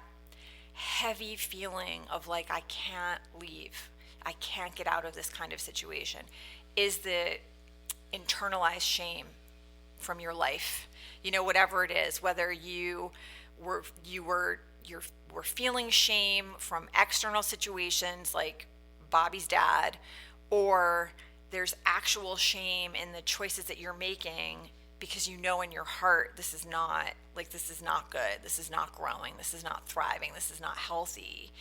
heavy feeling of like, I can't leave, I can't get out of this kind of situation, is the internalized shame from your life. Whatever it is, whether you were feeling shame from external situations like Bobby's dad, or there's actual shame in the choices that you're making because in your heart this is not good, this is not growing, this is not thriving, this is not healthy,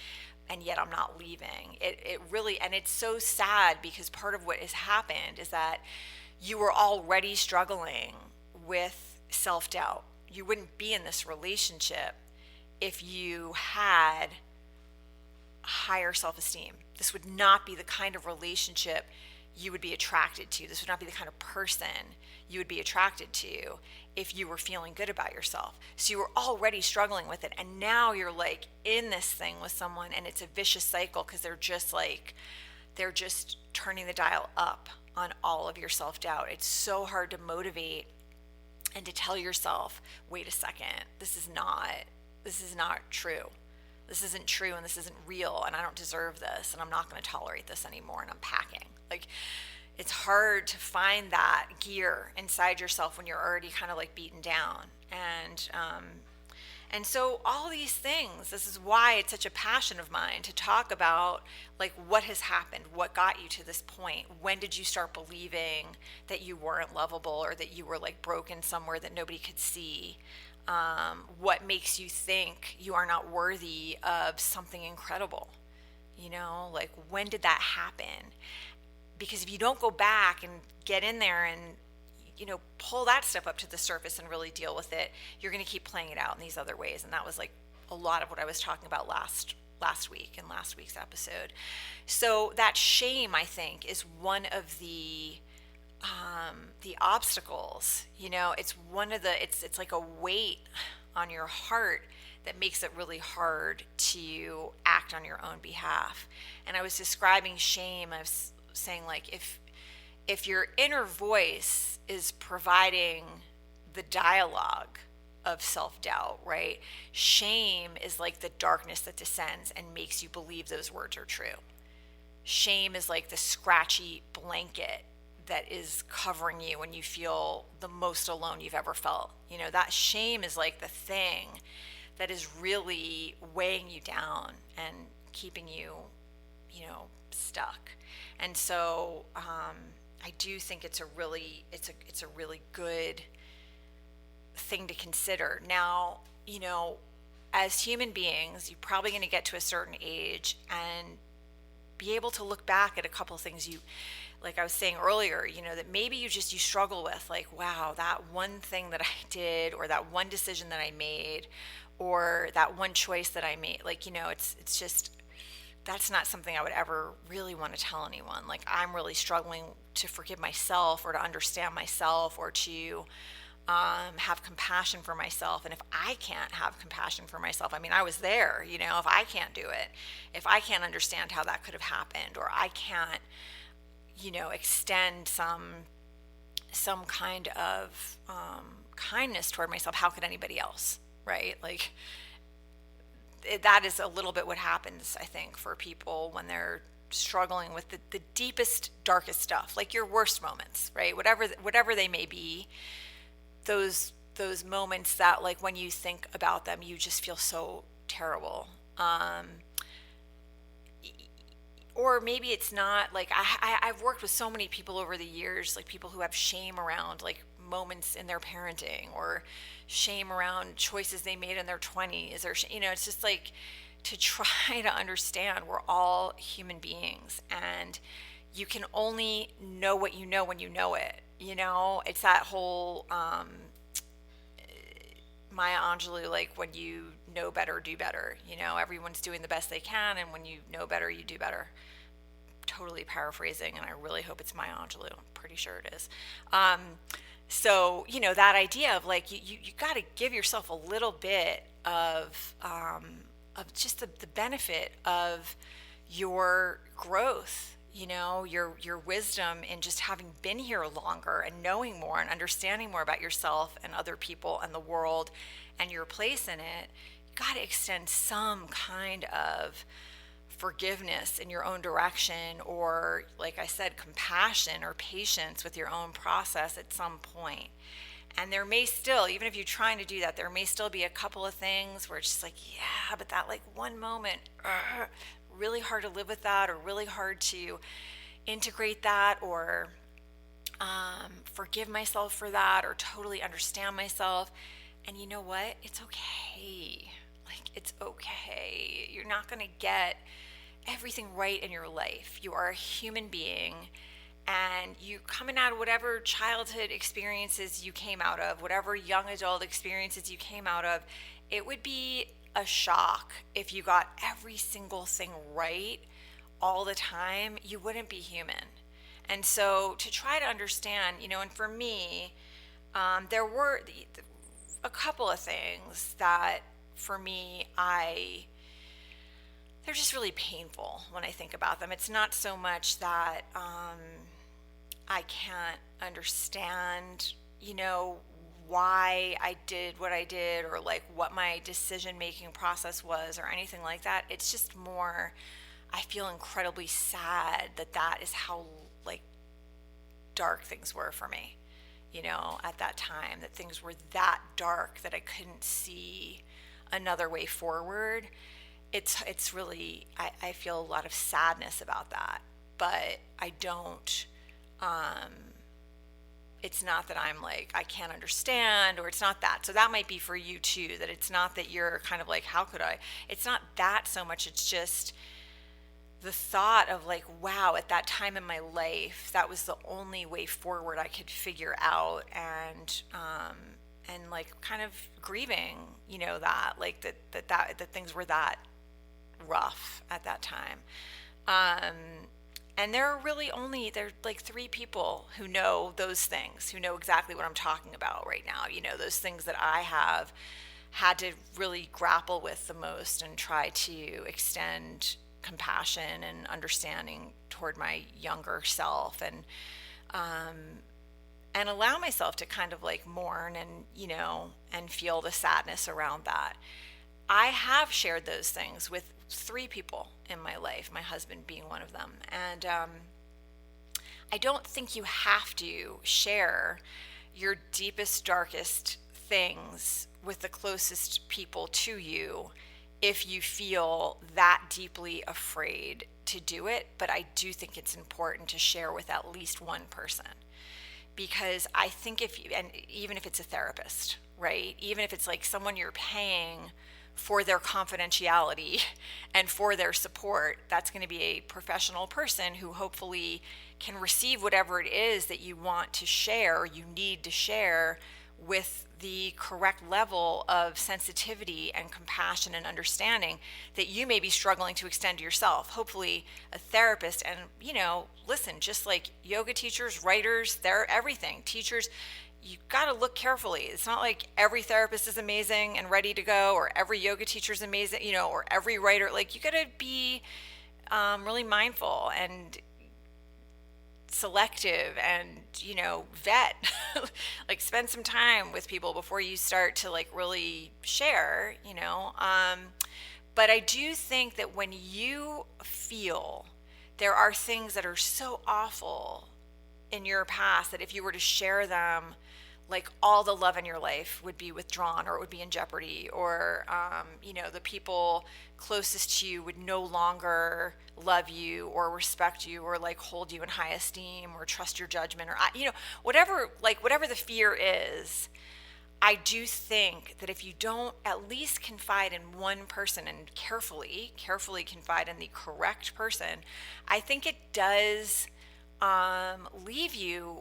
and yet I'm not leaving. It really, and it's so sad because part of what has happened is that you were already struggling with self-doubt. You wouldn't be in this relationship if you had higher self-esteem. This would not be the kind of relationship you would be attracted to. This would not be the kind of person you would be attracted to if you were feeling good about yourself. So you were already struggling with it, and now you're like in this thing with someone, and it's a vicious cycle because they're just turning the dial up on all of your self-doubt. It's so hard to motivate and to tell yourself, wait a second, this is not true. This isn't true, and this isn't real, and I don't deserve this, and I'm not going to tolerate this anymore, and I'm packing. Like, it's hard to find that gear inside yourself when you're already kind of like beaten down. And so all these things, this is why it's such a passion of mine to talk about like what has happened, what got you to this point, when did you start believing that you weren't lovable or that you were like broken somewhere that nobody could see. What makes you think you are not worthy of something incredible? Like when did that happen? Because if you don't go back and get in there and pull that stuff up to the surface and really deal with it, you're going to keep playing it out in these other ways. And that was like a lot of what I was talking about last week in last week's episode. So that shame, I think, is one of the obstacles. It's like a weight on your heart that makes it really hard to act on your own behalf. And I was describing shame. I was saying like if your inner voice is providing the dialogue of self-doubt, right? Shame is like the darkness that descends and makes you believe those words are true. Shame is like the scratchy blanket that is covering you when you feel the most alone you've ever felt. That shame is like the thing that is really weighing you down and keeping you, stuck. And so I do think it's a really good thing to consider. Now, as human beings, you're probably going to get to a certain age and be able to look back at a couple of things like I was saying earlier, that maybe you struggle with, like, wow, that one thing that I did, or that one decision that I made, or that one choice that I made. Like, it's just, that's not something I would ever really want to tell anyone. Like, I'm really struggling to forgive myself or to understand myself or to have compassion for myself. And if I can't have compassion for myself, I mean, I was there, if I can't do it, if I can't understand how that could have happened, or I can't, extend some kind of kindness toward myself, how could anybody else, right? Like, that is a little bit what happens, I think, for people when they're struggling with the deepest, darkest stuff, like your worst moments, right? Whatever they may be, those moments that, like, when you think about them, you just feel so terrible. Or maybe it's not, like, I've worked with so many people over the years, like people who have shame around like moments in their parenting, or shame around choices they made in their 20s, or it's just like to try to understand we're all human beings, and you can only know what you know when you know it. It's that whole Maya Angelou, like, when you know better, do better. Everyone's doing the best they can, and when you know better, you do better. Totally paraphrasing, and I really hope it's Maya Angelou. I'm pretty sure it is. So, that idea of, like, you got to give yourself a little bit of just the benefit of your growth, your wisdom, in just having been here longer and knowing more and understanding more about yourself and other people and the world and your place in it. You got to extend some kind of forgiveness in your own direction, or like I said, compassion or patience with your own process at some point. And there may still, even if you're trying to do that, there may still be a couple of things where it's just like, yeah, but that like one moment, really hard to live with that, or really hard to integrate that, or forgive myself for that, or totally understand myself. And you know what? It's okay. Like, it's okay. You're not going to get everything right in your life. You are a human being, and you coming out of whatever childhood experiences you came out of, whatever young adult experiences you came out of, it would be a shock if you got every single thing right all the time. You wouldn't be human. And so to try to understand, and for me, there were a couple of things that for me, they're just really painful when I think about them. It's not so much that I can't understand, why I did what I did, or like what my decision making process was, or anything like that. It's just more, I feel incredibly sad that is how like dark things were for me, at that time, that things were that dark that I couldn't see another way forward. It's really, I feel a lot of sadness about that, but I don't, it's not that I'm like, I can't understand, or it's not that. So that might be for you too, that it's not that you're kind of like, how could I? It's not that so much. It's just the thought of like, wow, at that time in my life, that was the only way forward I could figure out. And like kind of grieving, that like that things were that rough at that time. And there are like three people who know those things, who know exactly what I'm talking about right now. Those things that I have had to really grapple with the most and try to extend compassion and understanding toward my younger self, and allow myself to kind of like mourn and feel the sadness around that. I have shared those things with three people in my life, my husband being one of them. And I don't think you have to share your deepest, darkest things with the closest people to you if you feel that deeply afraid to do it. But I do think it's important to share with at least one person. Because I think and even if it's a therapist, right? Even if it's like someone you're paying for their confidentiality and for their support, that's going to be a professional person who hopefully can receive whatever it is that you want to share, or you need to share, with the correct level of sensitivity and compassion and understanding that you may be struggling to extend to yourself. Hopefully a therapist, and listen, just like yoga teachers, writers, they're everything. Teachers, you got to look carefully. It's not like every therapist is amazing and ready to go, or every yoga teacher is amazing, or every writer. Like, you got to be really mindful and selective, and vet like spend some time with people before you start to like really share. But I do think that when you feel there are things that are so awful in your past that if you were to share them, like all the love in your life would be withdrawn, or it would be in jeopardy, or the people closest to you would no longer love you or respect you, or like hold you in high esteem, or trust your judgment, or whatever the fear is. I do think that if you don't at least confide in one person, and carefully confide in the correct person, I think it does leave you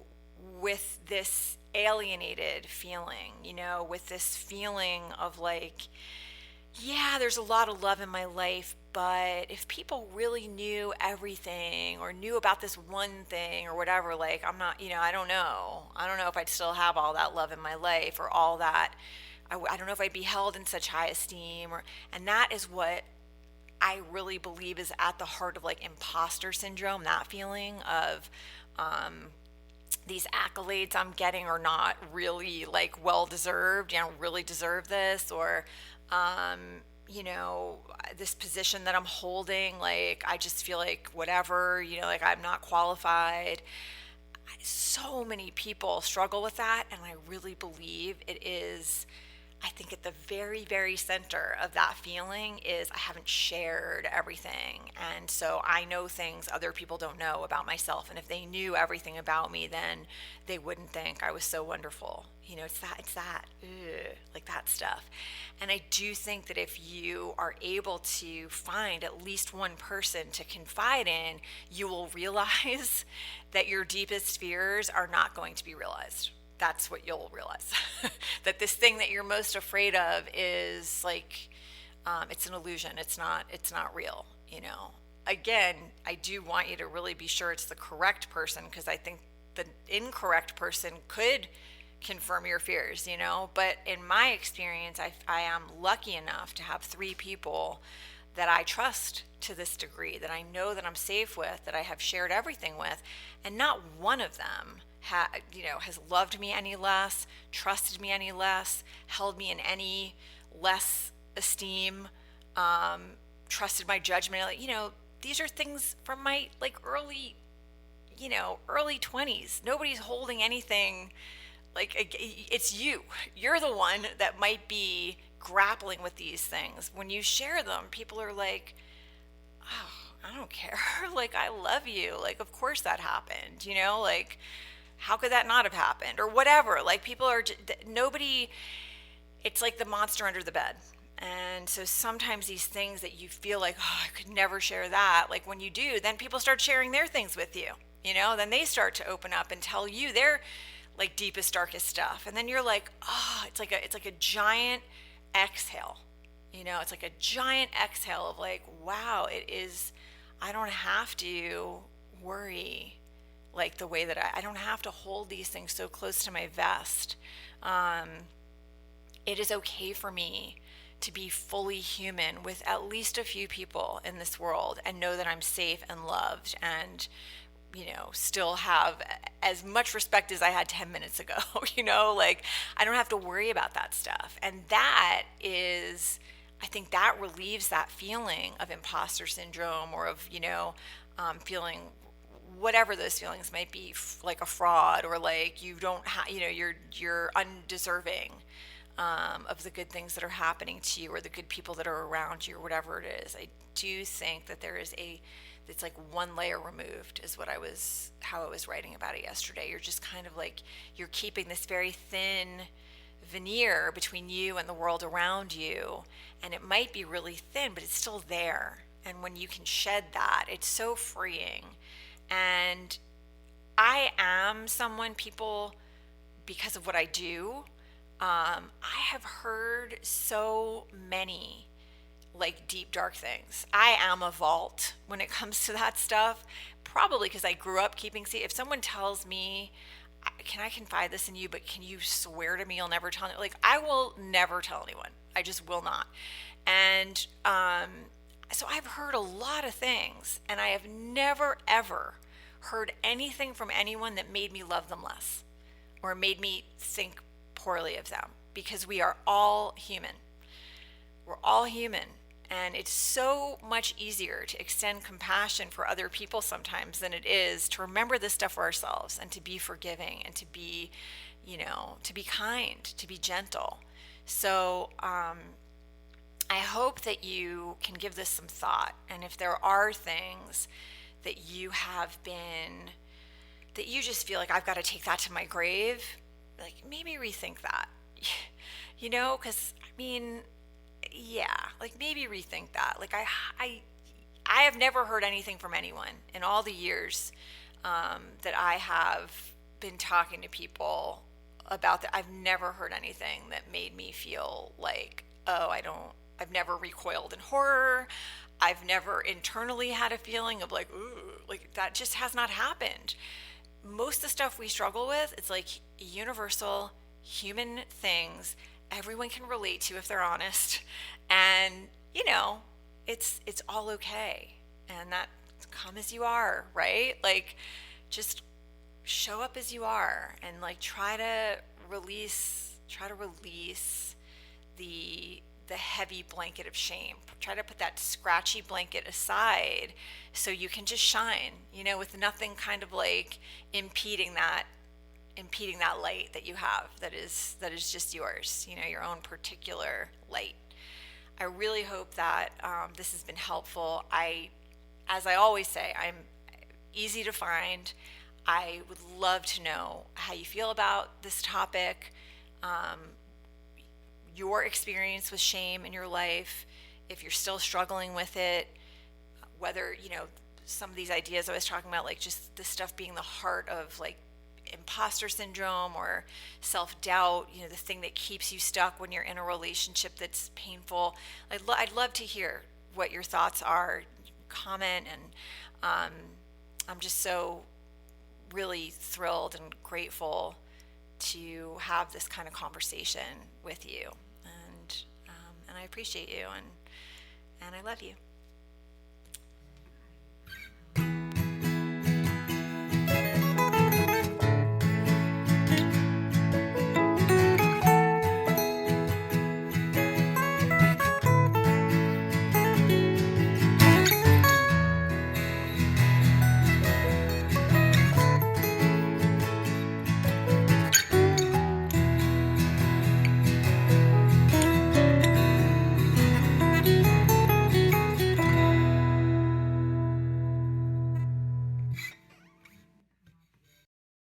with this alienated feeling, with this feeling of like, yeah, there's a lot of love in my life, but if people really knew everything, or knew about this one thing or whatever, like, I'm not, I don't know if I'd still have all that love in my life, or all that, I don't know if I'd be held in such high esteem, and that is what I really believe is at the heart of like imposter syndrome, that feeling of, these accolades I'm getting are not really like well deserved. You don't really deserve this, or this position that I'm holding, like, I just feel like whatever, like I'm not qualified. So many people struggle with that, and I really believe it is. I think at the very, very center of that feeling is I haven't shared everything. And so I know things other people don't know about myself. And if they knew everything about me, then they wouldn't think I was so wonderful. Like that stuff. And I do think that if you are able to find at least one person to confide in, you will realize that your deepest fears are not going to be realized. That's what you'll realize. That this thing that you're most afraid of is like, it's an illusion. It's not real. Again, I do want you to really be sure it's the correct person, because I think the incorrect person could confirm your fears. But in my experience, I am lucky enough to have three people that I trust to this degree, that I know that I'm safe with, that I have shared everything with, and not one of them has loved me any less, trusted me any less, held me in any less esteem, trusted my judgment. These are things from my like early 20s. Nobody's holding anything. Like, it's you. You're the one that might be grappling with these things. When you share them, people are like, oh, I don't care. Like, I love you. Like, of course that happened. Like, how could that not have happened, or whatever. Like, people are nobody. It's like the monster under the bed. And so sometimes these things that you feel like, oh, I could never share that, like when you do, then people start sharing their things with you. Then they start to open up and tell you their like deepest, darkest stuff. And then you're like, oh, it's like a giant exhale. It's like a giant exhale of like, wow, it is. I don't have to worry like the way that I don't have to hold these things so close to my vest. It is okay for me to be fully human with at least a few people in this world, and know that I'm safe and loved, and still have as much respect as I had 10 minutes ago. Like, I don't have to worry about that stuff. And that is, I think that relieves that feeling of imposter syndrome, or of, feeling whatever those feelings might be, like a fraud, or like you don't have, you're undeserving of the good things that are happening to you, or the good people that are around you, or whatever it is. I do think that there is it's like one layer removed, is how I was writing about it yesterday. You're just kind of like, you're keeping this very thin veneer between you and the world around you, and it might be really thin, but it's still there. And when you can shed that, it's so freeing. And I am someone, people, because of what I do, I have heard so many like deep, dark things. I am a vault when it comes to that stuff, probably because I grew up keeping secrets. If someone tells me, can I confide this in you, but can you swear to me you'll never tell me? Like, I will never tell anyone. I just will not. And so I've heard a lot of things, and I have never, ever heard anything from anyone that made me love them less, or made me think poorly of them, because we are all human. We're all human. And it's so much easier to extend compassion for other people sometimes than it is to remember this stuff for ourselves, and to be forgiving, and to be, to be kind, to be gentle. So I hope that you can give this some thought. And if there are things that you have been, that you just feel like, I've got to take that to my grave, like, maybe rethink that. Because yeah, like, maybe rethink that. Like, I have never heard anything from anyone in all the years that I have been talking to people about that. I've never heard anything that made me feel like, oh, I've never recoiled in horror. I've never internally had a feeling of like, ooh, like, that just has not happened. Most of the stuff we struggle with, it's like universal human things everyone can relate to if they're honest. And it's all okay. And that, come as you are, right? Like, just show up as you are, and like try to release the the heavy blanket of shame. Try to put that scratchy blanket aside so you can just shine, with nothing kind of like impeding that light that you have, that is just yours, your own particular light. I really hope that this has been helpful. As I always say, I'm easy to find. I would love to know how you feel about this topic, your experience with shame in your life, if you're still struggling with it, whether, some of these ideas I was talking about, like just this stuff being the heart of like imposter syndrome or self-doubt, the thing that keeps you stuck when you're in a relationship that's painful. I'd love to hear what your thoughts are. Comment, and I'm just so really thrilled and grateful to have this kind of conversation with you, and I appreciate you, and I love you.